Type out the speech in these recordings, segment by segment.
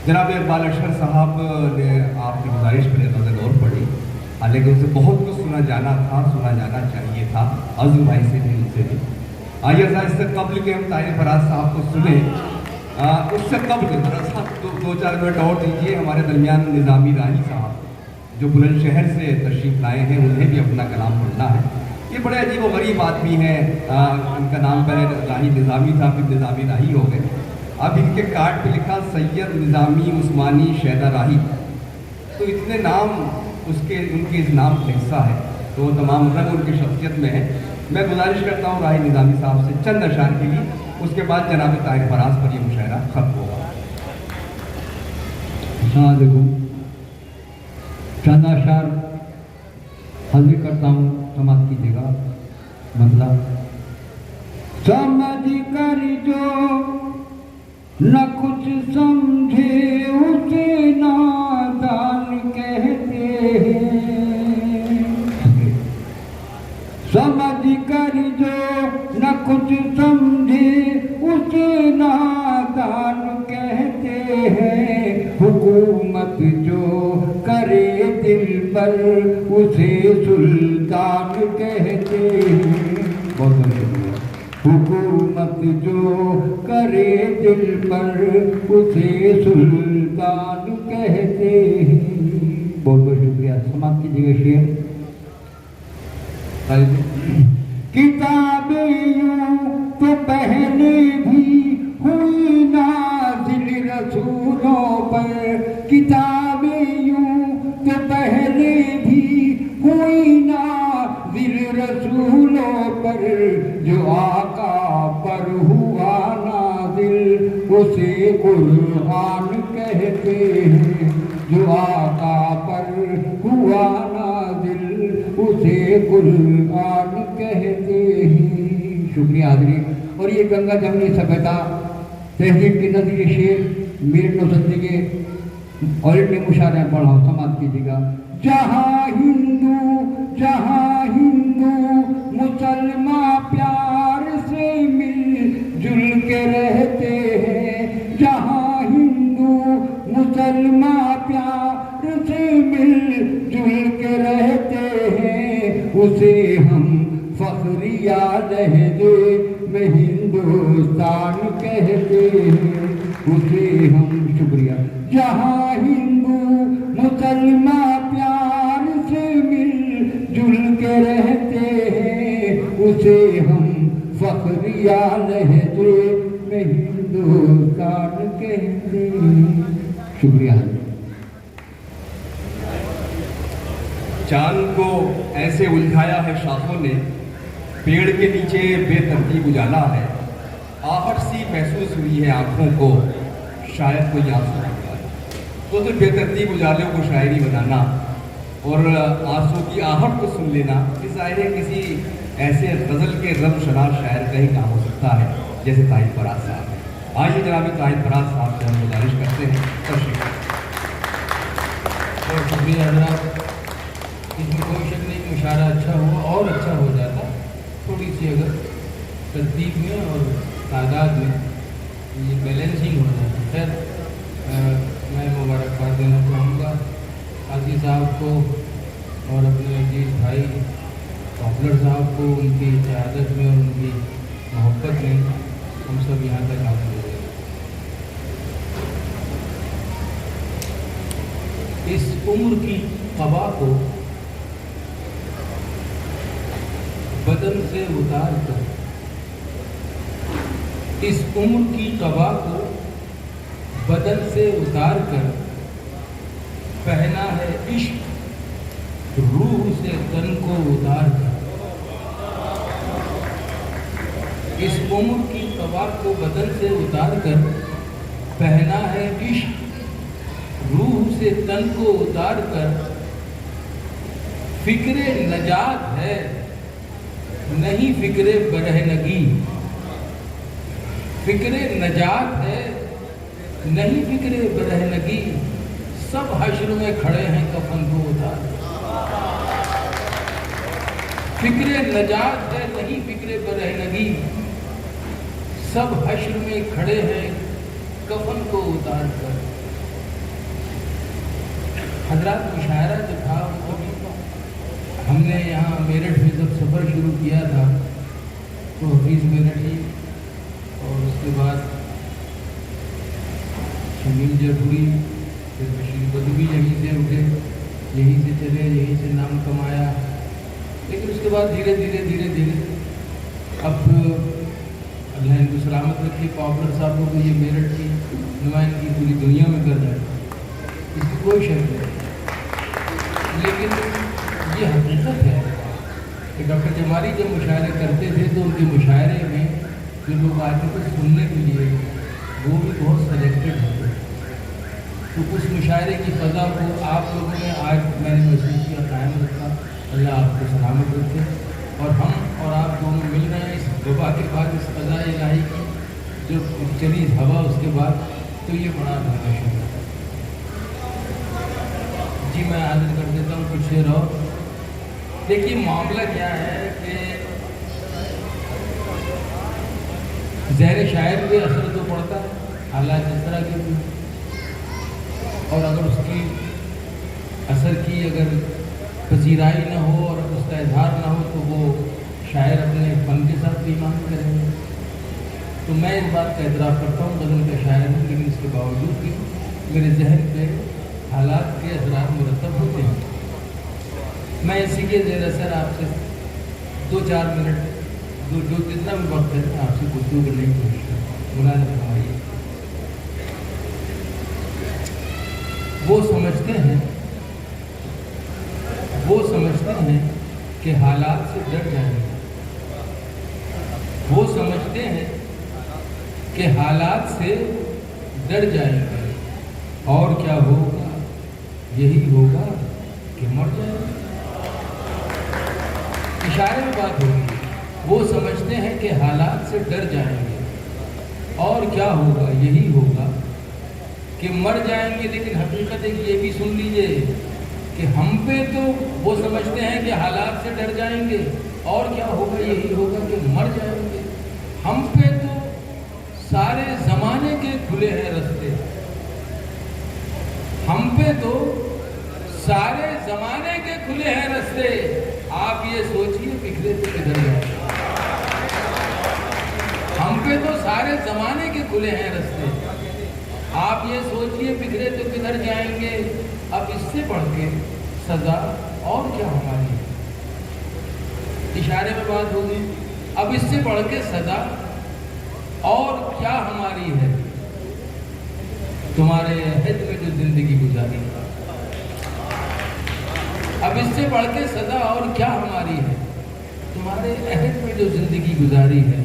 جناب اقبال اشہر صاحب نے آپ کی گزارش پر نظر اور پڑھی، حالانکہ اسے بہت کچھ سنا جانا چاہیے تھا، عزم بھائی سے بھی، ان سے بھی۔ آئیے اس سے قبل کہ ہم طاہر فراز صاحب کو سنیں، اس سے قبل ذرا سا دو چار منٹ اور دیجیے۔ ہمارے درمیان نظامی راہی صاحب جو بلند شہر سے تشریف لائے ہیں، انہیں بھی اپنا کلام پڑھنا ہے۔ یہ بڑے عجیب و غریب آدمی ہیں، ان کا نام پہلے راہی نظامی تھا، پھر نظامی راہی ہو گئے۔ اب ان کے کارڈ پہ لکھا سید نظامی عثمانی شیدہ راہی، تو اتنے نام ان کے اس نام کا حصہ ہے، تو وہ تمام رنگ ان کی شخصیت میں ہے۔ میں گزارش کرتا ہوں راہی نظامی صاحب سے چند اشعار کے لیے، اس کے بعد جناب طاہر فراز پر یہ مشاعرہ ختم ہوگا۔ السلام علیکم۔ چند اشعار حاضر کرتا ہوں، سماعت کیجیے گا۔ مطلب سمجھ کر جو نہ کچھ سمجھے اسے نادان کہتے ہیں، سمجھ کر جو نہ کچھ سمجھے اسے نادان کہتے ہیں، حکومت جو کرے دل پر اسے سلطان کہتے ہیں۔ بہت بہت شکریہ۔ حکومت جو کرے دل پر اسے سلطان کہتے ہیں۔ بہت بہت شکریہ۔ سماعت کیجیے گا شعر۔ کتابیں یوں تو پہلے بھی ہوئی نازل رسولوں پر، کتابیں یوں تو پہلے بھی ہوئی نازل رسولوں پر، جو آقا پر ہوا نازل اسے قرآن کہتے ہیں، جو آقا پر ہوا نازل اسے قرآن کہتے ہیں۔ شکریہ حاضرین۔ اور یہ گنگا جمنی سبھیتا تہذیب کی نظیر شعر میر نوسندی کے آڈٹ میں مشاعرہ پڑھا ہوں، سماعت کیجیے گا۔ جہاں ہندو مسلمان پیار سے مل جل کے رہتے ہیں، جہاں ہندو مسلمان پیار سے مل جل کے رہتے ہیں، اسے ہم فخریہ لہجے میں ہندوستان کہتے ہیں، اسے ہم شکریہ۔ جہاں ہندو مسلمان پیار سے مل جل کے رہتے ہیں، اسے ہم فخریہ لہجے میں ہندوستان کہتے ہیں۔ شکریہ۔ چاند کو ایسے الجھایا ہے شاخوں نے، پیڑ کے نیچے بے ترتیب اجالا ہے، آہٹ سی محسوس ہوئی ہے آنکھوں کو، شاید کوئی آنسو نکلا ہے۔ تو صرف بے ترتیب اجالوں کو شاعری بنانا اور آنسو کی آہٹ کو سن لینا، یہ ظاہر ہے کسی ایسے غزل کے رم شناس شاعر کا ہی کام ہو سکتا ہے جیسے طاہر فراز صاحب۔ آئیے جناب طاہر فراز صاحب سے ہم گزارش کرتے ہیں تشریف۔ بہت شکریہ حضرات۔ اس میں کوئی شک نہیں کہ مشاعرہ اچھا ہوا اور اچھا ہو جاتا، تھوڑی سی اگر ترتیب میں اور تعداد میں یہ بیلنسنگ ہو جاتا۔ خیر، میں مبارکباد دینا چاہوں گا قاضی صاحب کو اور اپنے عزیز بھائی پاپولر صاحب کو، ان کی قیادت میں اور ان کی محبت میں ہم سب یہاں تک حاصل ہو گئے۔ اس عمر کی قبا کو بدن سے اتار کر، اس عمر کی قبا کو بدن سے اتار کر، پہنا ہے عشق روح سے تن کو اتار کر، اس عمر کی قبا کو بدن سے اتار کر، پہنا ہے عشق روح سے تن کو اتار کر، فکر نجات ہے نہیں فکر برہنگی، فکر نجات ہے نہیں فکر برہنگی، سب حشر میں کھڑے ہیں کفن کو اتار کر، فکر نجات ہے نہیں فکر برہنگی، سب حشر میں کھڑے ہیں کفن کو اتار کر، हजरात मुशायरा जो था वो हमने यहाँ मेरठ में जब सफ़र शुरू किया था तो हफीज़ मेरठी और उसके बाद शमीम जयपुरी, फिर बशीर बदवी यहीं से उठे, यहीं से चले, यहीं से नाम कमाया। लेकिन उसके बाद धीरे धीरे अब अल्लाह इनको सलामत रखी, पॉपुलर साहब को ये मेरठ की नुमाइंदगी पूरी दुनिया में कर रहा है, इसकी कोई शक नहीं। लेकिन ये हकीकत है कि डॉक्टर जमाली जब मुशायरे करते थे तो उनके मुशायरे में जो लोग आते थे सुनने के लिए वो भी बहुत सेलेक्टेड होते। तो उस मुशायरे की फ़ज़ा को आप लोगों ने आज मैंने महसूस किया कायम रखा। अल्लाह आपको सलामत रखे और हम और आप दोनों मिल रहे हैं इस वबा के बाद, इस फ़ज़ा इलाही की जो चली हवा उसके बाद, तो ये बड़ा धन्यवाद है जी। मैं हाजिर कर देता हूँ कुछ शेर और। देखिए मामला क्या है कि ज़हर शायर पे असर तो पड़ता है, हालात इस तरह के भी, और अगर उसकी असर की अगर पजीराई ना हो और उसका इजहार ना हो तो वो शायर अपने फन के साथ भी ईमान करेंगे। तो मैं इस बात का एतराफ़ करता हूँ गज़ल का शायर हूँ, लेकिन इसके बावजूद भी मेरे जहन पे हालात के असरात मुरतब होते हैं। मैं इसी के ज़ेर असर आपसे 2-4 मिनट जो जितना भी वक्त है आपसे गुफ्तगू करने की कोशिश करूँ। मुलाज़ा फरमाइए। वो समझते हैं कि हालात से डर जाएंगे। वो समझते हैं कि हालात से डर जाएंगे और क्या होगा, यही होगा कि मर जाएंगे। इशारे में बात होगी। वो समझते हैं कि हालात से डर जाएंगे और क्या होगा, यही होगा कि मर जाएंगे। लेकिन हकीकत है कि ये भी सुन लीजिए कि हम पे तो वो समझते हैं कि हालात से डर जाएंगे और क्या होगा, यही होगा कि मर जाएंगे। हम पे तो सारे ज़माने के खुले हैं रास्ते, हम पे तो सारे ज़माने के खुले हैं रास्ते। आप ये सोचिए बिखरे तो किधर जाएंगे। हम पे तो सारे ज़माने के खुले हैं रास्ते, आप ये सोचिए बिखरे तो किधर जाएंगे। अब इससे बढ़ के सज़ा और क्या हमारी है। इशारे में बात होगी। अब इससे बढ़ के सज़ा और क्या हमारी है। तुम्हारे अहद में जो जिंदगी गुजारी, अब इससे बढ़ के सज़ा और क्या हमारी है। तुम्हारे अहद में जो जिंदगी गुजारी है।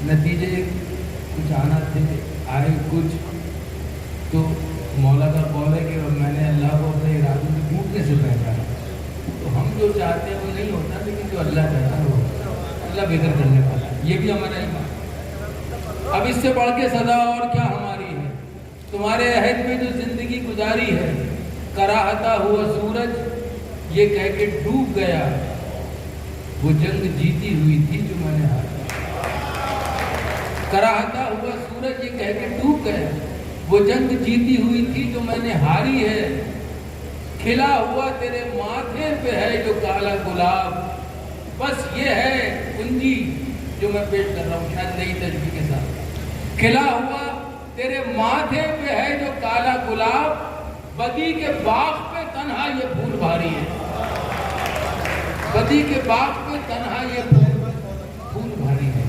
नतीजे कुछ आना थे, आए कुछ, तो मौला का कौल है कि मैंने अल्लाह को अपने इरादों में टूटने से पहचाना। तो हम जो चाहते हैं वो नहीं होता, लेकिन जो अल्लाह चाहता है वो अल्लाह बेहतर करने वाला है। ये भी हमारा ईमान। अब इससे बढ़ के सज़ा और क्या हमारी है। तुम्हारे अहद में जो जिंदगी गुजारी है। कराहता हुआ सूरज ये कह के डूब गया, वो जंग जीती हुई थी जो मैंने हारी। कराहता हुआ सूरज ये कह के डूब गया, वो जंग जीती हुई थी जो मैंने हारी है। खिला हुआ तेरे माथे पे है जो काला गुलाब, बस ये है कुंजी जो मैं पेश कर रहा हूँ शायद नई तजबीह के साथ। खिला हुआ तेरे माथे पे है जो काला गुलाब, बदी के बाग पे तन्हा ये फूल भारी है। बदी के बाग पे तन्हा ये फूल भारी है।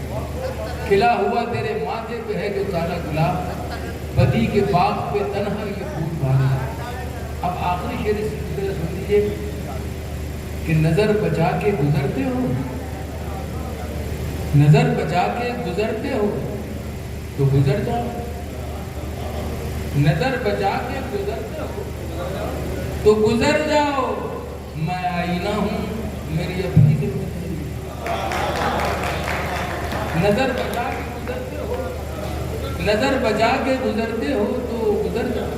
खिला हुआ तेरे माथे पे है जो काला गुलाब, बदी के बाग पे तन्हा ये फूल भारी है। अब आखिरी शेर इस सिलसिले सुन लीजिए कि नजर बचा के गुजरते हो, नजर बचा के गुजरते हो तो गुजर जाओ। नजर बचा के गुजरते हो तो गुजर जाओ। मैं आईना हूं मेरी अपनी जिम्मेदारी। नजर बचा के गुजरते हो, नजर बचा के गुजरते हो तो गुजर जाओ।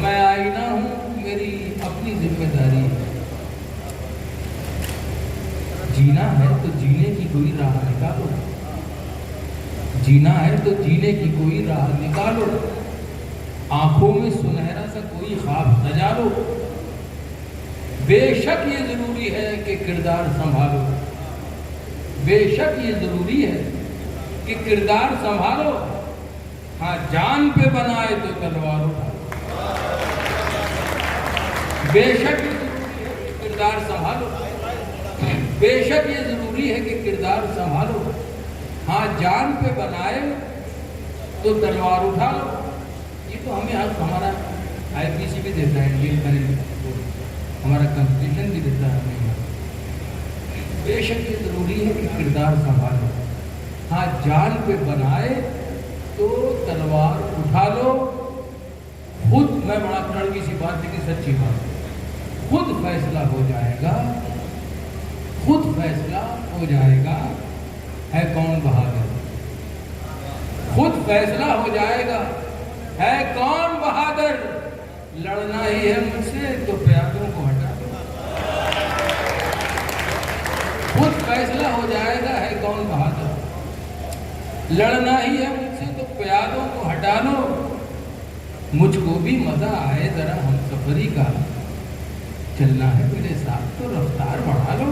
मैं आईना हूं मेरी अपनी जिम्मेदारी। जीना है तो जीने की कोई राह निकालो, जीना है तो जीने की कोई राह निकालो। आंखों में सुनहरा सा कोई ख्वाब सजा लो। बेशक ये जरूरी है कि किरदार संभालो, बेशक ये जरूरी है कि किरदार संभालो। हाँ, जान पे बनाए तो तलवार उठाओ। बेशक ये जरूरी है कि किरदार संभालो, बेशक ये जरूरी है कि किरदार संभालो। हाँ, जान पे बनाए तो तलवार उठा लो। ये तो हमें हमारा IPC भी देता है, इंडियन पैनल, हमारा कंस्टिट्यूशन भी देता है हमें। बेशक ये जरूरी है कि किरदार संभालो। हाँ, जान पे बनाए तो तलवार उठा लो। खुद, मैं बड़ा कड़वी सी बात लेकिन सच्ची बात, खुद फैसला हो जाएगा, खुद फैसला हो जाएगा है कौन बहादुर। खुद फैसला हो जाएगा है कौन बहादुर। लड़ना ही है मुझसे तो प्यादों को हटा दो। खुद फैसला हो जाएगा है कौन बहादुर। लड़ना ही है मुझसे तो प्यादों को हटा लो। मुझको भी मजा आए जरा हम सफरी का। चलना है मेरे साथ तो रफ्तार बढ़ा लो।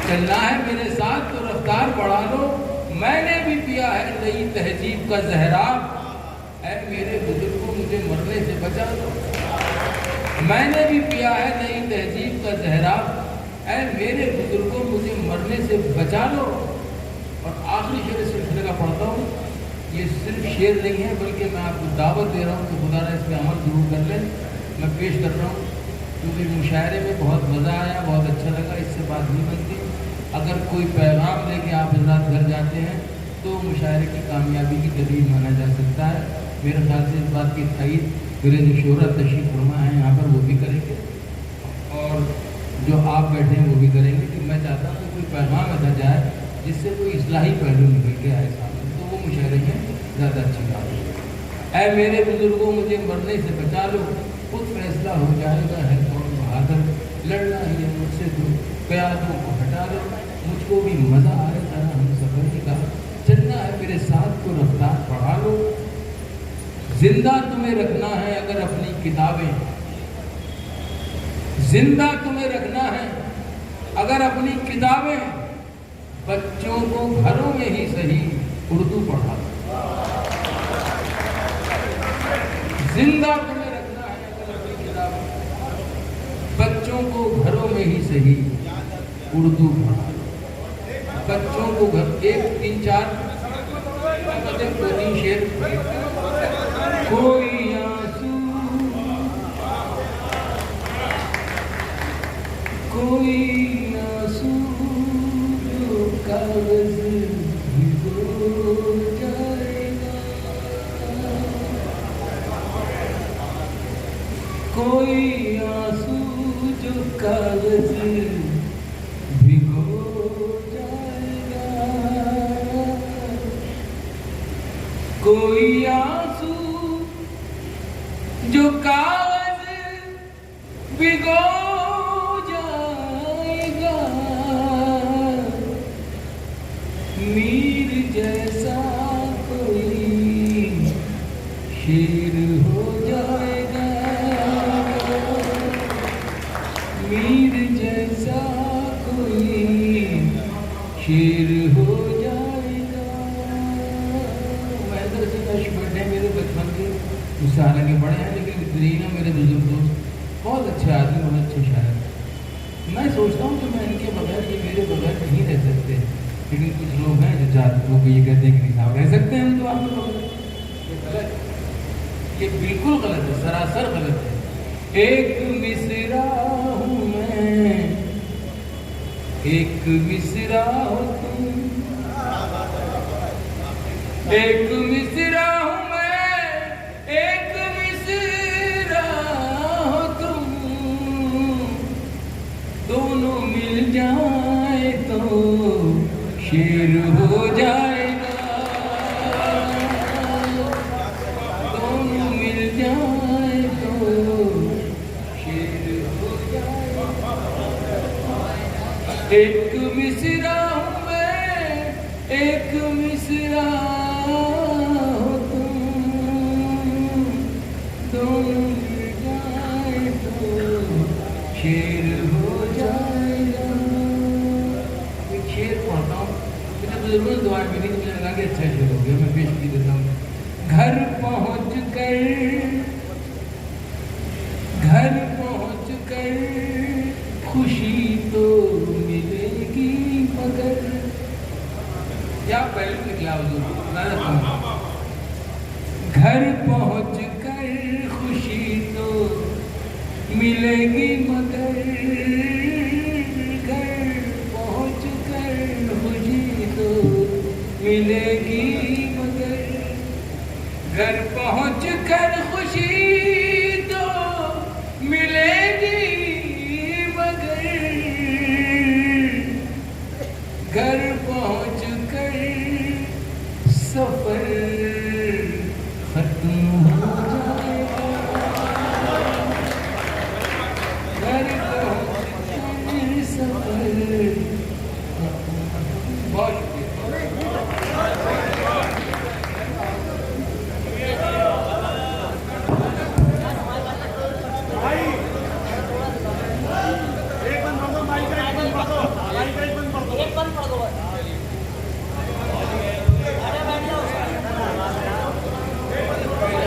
चलना है मेरे साथ तो रफ्तार बढ़ा लो। मैंने भी पिया है नई तहजीब का जहरा। ऐ मेरे बुजुर्गों मुझे मरने से बचा लो। मैंने भी पिया है नई तहजीब का जहरा। ऐ मेरे बुजुर्गों मुझे मरने से बचा लो। और आखिरी शेर इस सिलसिले का पढ़ता हूँ। ये सिर्फ शेर नहीं है बल्कि मैं आपको दावत दे रहा हूँ कि खुदा इस पर अमल जरूर कर लें। मैं पेश कर रहा हूँ क्योंकि मुशायरे में बहुत मज़ा आया, बहुत अच्छा लगा। इससे बात नहीं बनती। अगर कोई पैगाम लेके आप हज़रात घर जाते हैं तो मुशायरे की कामयाबी की दलील माना जा सकता है। मेरे ख्याल से इस बात की तायीद मेरे जो शोहरत तशरीफ़ फरमा है यहाँ पर वो भी करेंगे और जो आप बैठे हैं वो भी करेंगे कि मैं चाहता हूँ कि कोई पैगाम ऐसा जाए जिससे कोई इस्लाही पहलू निकल के आए सामने, तो वो मुशायरे में ज़्यादा अच्छी बात है। ऐ मेरे बुजुर्गों मुझे मरने से बचा लो। खुद फैसला हो जाएगा है कौन बहादुर। लड़ना ही है मुझसे तो प्यादों को हटा लो। मुझको भी मज़ा आए जरा हम सफर का। चलना है मेरे साथ तो रफ्तार बढ़ा लो। जिंदा तुम्हें रखना है अगर अपनी किताबें, जिंदा तुम्हें रखना है अगर अपनी किताबें। बच्चों को घरों में ही सही उर्दू पढ़ा दो। जिंदा तुम्हें रखना है अगर अपनी किताबें। बच्चों को घरों में ही सही उर्दू पढ़ा दो। बच्चों को घर, एक 3-4 शेर। कोई आंसू, कोई आंसू जो कागज भिगो जाएगा। कोई आंसू जो कागज भिगो जाएगा। कोई आंसू जो कागज भिगो जाएगा। मीर जैसा कोई शेर हो जाएगा। मीर जैसा कोई शेर हो जाएगा। महेंद्र सिंह अश्वट है मेरे बचपन के, मुझसे हालांकि बड़े हैं लेकिन ना मेरे बुजुर्ग दोस्त, बहुत अच्छे आदमी, बहुत अच्छे शायर। मैं सोचता हूँ कि मैं इनके बगैर, ये मेरे बगैर नहीं रह सकते। लेकिन कुछ लोग हैं जो चाहते लोग ये कहते हैं कि नहीं साहब रह सकते हैं तो आप लोग। ये गलत, ये बिल्कुल गलत है, सरासर गलत है। एक मिसरा हूँ मैं, एक मिसरा हो तुम। एक मिसरा हूँ मैं, एक मिसरा हो तुम। दोनों मिल जाए तो शेर हो जाएगा। दोनों मिल जाए तो शेर हो जाएगा। एक मिसरा हूँ मैं, एक मिसरा हो तुम। گھر پہنچ کر خوشی تو ملے گی مگر گھر پہنچ کر خوشی تو ملے گی مگر گھر پہنچ کر خوشی تو ملے گی مگر گھر پہنچ کر سفر ختم ہو جائے گا گھر پہنچ کر سفر بہت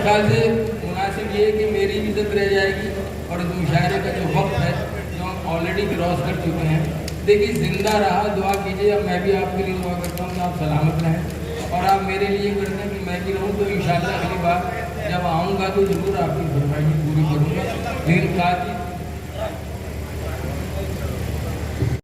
خیال سے مناسب یہ ہے کہ میری عزت رہ جائے گی اور اس مشاعرے کا جو وقت ہے جو ہم آلریڈی کراس کر چکے ہیں. دیکھیے زندہ رہا, دعا کیجیے. اب میں بھی آپ کے لیے دعا کرتا ہوں کہ آپ سلامت رہیں اور آپ میرے لیے کرتے ہیں کہ میں بھی رہوں. تو انشاءاللہ اگلی بار جب آؤں گا تو ضرور آپ کی فرمائش پوری کروں گا. لیکن